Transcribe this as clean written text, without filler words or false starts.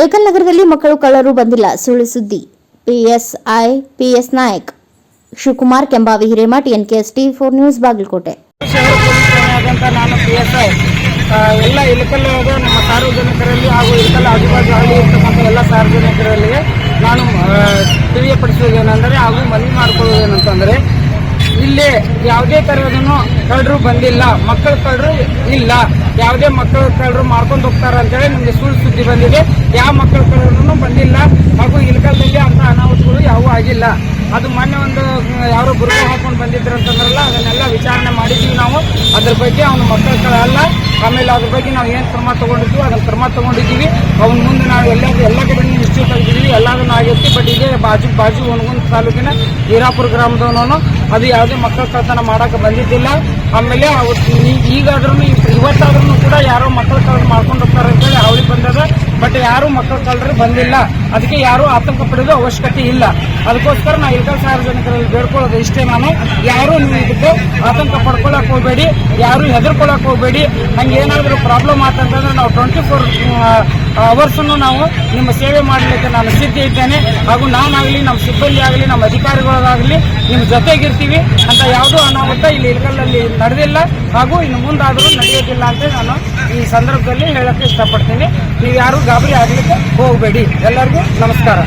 ಏಕಲ್ ನಗರದಲ್ಲಿ ಮಕ್ಕಳು ಕಳ್ಳರು ಬಂದಿಲ್ಲ, ಸುಳ್ಳು ಸುದ್ದಿ. PSI PS Nayak, Shivakumar Kembhavi, Hiremath, NKST 4 news, Bagalkote. ಶಹರ ಪೊಲೀಸ್ ಠಾಣೆಯಾದಂಥ ನಾನು PSI ಎಲ್ಲ ಇಳಕಲ್ ನಮ್ಮ ಸಾರ್ವಜನಿಕರಲ್ಲಿ ಹಾಗೂ ಇಳಕಲ್ ಆಜುಬಾಜು ಹಳ್ಳಿ ಇರ್ತಕ್ಕಂಥ ಎಲ್ಲ ಸಾರ್ವಜನಿಕರಲ್ಲಿ ನಾನು ತಿಳಿಯಪಡಿಸುವುದೇನೆಂದರೆ ಹಾಗೂ ಮನವಿ ಮಾಡಿಕೊಳ್ಳುವುದೇನಂತಂದರೆ, ಇಲ್ಲಿ ಯಾವುದೇ ಥರದನ್ನು ಕಳ್ಳರು ಬಂದಿಲ್ಲ, ಮಕ್ಕಳ ಕಳ್ಳರು ಇಲ್ಲ, ಯಾವುದೇ ಮಕ್ಕಳ ಕಳ್ಳರು ಮಾಡ್ಕೊಂಡು ಹೋಗ್ತಾರೆ ಅಂತೇಳಿ ನಮಗೆ ಸುಳ್ಳು ಸುದ್ದಿ ಬಂದಿದೆ. ಯಾವ ಮಕ್ಕಳ ಕಳ್ಳರು ಬಂದಿಲ್ಲ ಹಾಗೂ ಇಳಕಲ್ದಲ್ಲಿ ಅಂತ ಅನಾಹುತಗಳು ಯಾವುವೂ ಆಗಿಲ್ಲ. ಅದು ಮೊನ್ನೆ ಒಂದು ಯಾರೋ ಬುರ್ಗ ಹಾಕೊಂಡು ಬಂದಿದ್ರು ಅಂತಂದ್ರಲ್ಲ, ಅದನ್ನೆಲ್ಲ ವಿಚಾರಣೆ ಮಾಡಿದ್ವಿ ನಾವು. ಅದ್ರ ಬಗ್ಗೆ ಅವನು ಮಕ್ಕಳ ಕಳ್ಳ ಅಲ್ಲ. ಆಮೇಲೆ ಅದ್ರ ಬಗ್ಗೆ ನಾವು ಏನು ಕ್ರಮ ತೊಗೊಂಡಿದ್ವಿ ಅದನ್ನು ಕ್ರಮ ತೊಗೊಂಡಿದ್ದೀವಿ. ಅವನ ಮುಂದೆ ನಾವು ಎಲ್ಲ ಕಡೆ ಹಿಸ್ಟ್ರಿ ತೆಗೆದಿದ್ದೀವಿ, ಎಲ್ಲದನ್ನು ಆಗಿರ್ತಿ. ಬಟ್ ಇದೇ ಬಾಜು ಒಣಗುಂದ ತಾಲೂಕಿನ ಹೀರಾಪುರ ಗ್ರಾಮದವನು ಅದು ಯಾವುದೇ ಮಕ್ಕಳ ಕಳ್ಳತನ ಮಾಡೋಕೆ ಬಂದಿದ್ದಿಲ್ಲ. ಆಮೇಲೆ ಈಗಾದ್ರೂ ಇವತ್ತಾದ್ರೂ ಕೂಡ ಯಾರೋ ಮಕ್ಕಳ ಕಳ್ಳರು ಮಾಡ್ಕೊಂಡು ಹೋಗ್ತಾರೆ ಅಂತೇಳಿ ಅವಳಿಗೆ ಬಂದದ. ಬಟ್ ಯಾರು ಮಕ್ಕಳ ಕಳ್ಳರು ಬಂದಿಲ್ಲ. ಅದಕ್ಕೆ ಯಾರೂ ಆತಂಕ ಪಡೋದು ಅವಶ್ಯಕತೆ ಇಲ್ಲ. ಅದಕ್ಕೋಸ್ಕರ ನಾವು ಇಳಕಲ್ ಸಾರ್ವಜನಿಕರಲ್ಲಿ ಬೇಡ್ಕೊಳ್ಳೋದು ಇಷ್ಟೇ, ನಾನು ಯಾರೂ ನೀವು ಇದಕ್ಕೆ ಆತಂಕ ಪಡ್ಕೊಳ್ಳೋಕೆ ಹೋಗಬೇಡಿ, ಯಾರೂ ಹೆದರ್ಕೊಳ್ಳೋಕೆ ಹೋಗಬೇಡಿ. ಹಂಗೆ ಏನಾದರೂ ಪ್ರಾಬ್ಲಮ್ ಆತಂತಂದ್ರೆ ನಾವು 24 ಅವರ್ಸನ್ನು ನಾವು ನಿಮ್ಮ ಸೇವೆ ಮಾಡಲಿಕ್ಕೆ ನಾನು ಸಿದ್ಧ ಇದ್ದೇನೆ. ಹಾಗೂ ನಾನಾಗಲಿ, ನಮ್ಮ ಸಿಬ್ಬಂದಿ ಆಗಲಿ, ನಮ್ಮ ಅಧಿಕಾರಿಗಳಾಗಲಿ ನಿಮ್ಮ ಜೊತೆಗಿರ್ತೀವಿ. ಅಂತ ಯಾವುದೂ ಅನಾಹುತ ಇಲ್ಲಿ ಇಳಕಲ್ಲಲ್ಲಿ ನಡೆದಿಲ್ಲ ಹಾಗೂ ಇನ್ನು ಮುಂದಾದರೂ ನಡೆಯೋದಿಲ್ಲ ಅಂತ ನಾನು ಈ ಸಂದರ್ಭದಲ್ಲಿ ಹೇಳೋಕ್ಕೆ ಇಷ್ಟಪಡ್ತೀನಿ. ನೀವು ಯಾರೂ ಗಾಬರಿ ಆಗಲಿಕ್ಕೆ ಹೋಗಬೇಡಿ. ಎಲ್ಲರಿಗೂ ನಮಸ್ಕಾರ.